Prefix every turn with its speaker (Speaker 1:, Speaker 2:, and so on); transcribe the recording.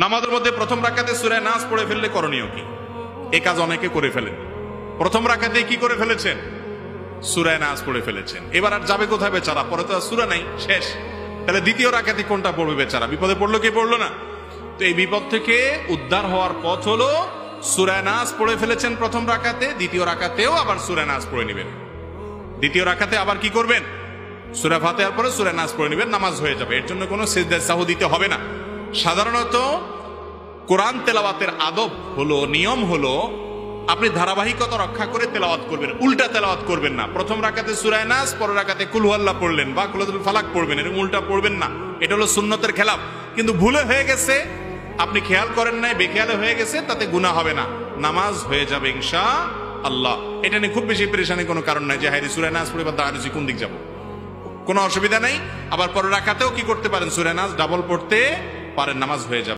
Speaker 1: নামাজের মধ্যে প্রথম রাকাতে সূরা নাস পড়ে ফেললে করণীয় কি? এই কাজ অনেকে করে ফেলেন। প্রথম রাকাতে কি করে ফেলেছেন? সূরা নাস পড়ে ফেলেছেন। এবার আর যাবে কোথায় বেচারা? পরে তো আর সূরা নাই, শেষ। তাহলে দ্বিতীয় রাকাতে কোনটা পড়বে বেচারা? বিপদে পড়লো কি পড়লো না? তো এই বিপদ থেকে উদ্ধার হওয়ার পথ হলো সূরা নাস পড়ে ফেলেছেন প্রথম রাকাতে, দ্বিতীয় রাকাতেও আবার সূরা নাস পড়ে নেবেন। দ্বিতীয় রাকাতে আবার কি করবেন? সূরা ফাতিহার পরে সূরা নাস পড়ে নেবেন, নামাজ হয়ে যাবে। এর জন্য কোনো সিজদা সাহু দিতে হবে না। সাধারণত কোরআন তেলাওয়াতের আদব হলো, নিয়ম হলো, আপনি ধারাবাহিকতা রক্ষা করে তেলাওয়াত করবেন, উল্টা তেলাওয়াত করবেন না। প্রথম রাকাতে সূরা নাস, পরের রাকাতে কুল হুয়াল্লাহ পড়লেন বা কুল ফালাক পড়বেন, এরকম উল্টা পড়বেন না। এটা হলো সুন্নতের খেলাফ। কিন্তু ভুলে হয়ে গেছে, আপনি খেয়াল করেন নাই, বেখেয়ালে হয়ে গেছে, তাতে গুনাহ হবে না, নামাজ হয়ে যাবে ইনশাআল্লাহ। এটা নিয়ে খুব বেশি পেরেশানির কোনো কারণ নাই যে হায়রে সূরা নাস পড়ে বা দাঁড়িয়ে কোন দিক যাবো, কোনো অসুবিধা নাই। আবার পরের রাকাতেও কি করতে পারেন? সূরা নাস ডাবল পড়তে পারেন, নামাজ হয়ে যাবে।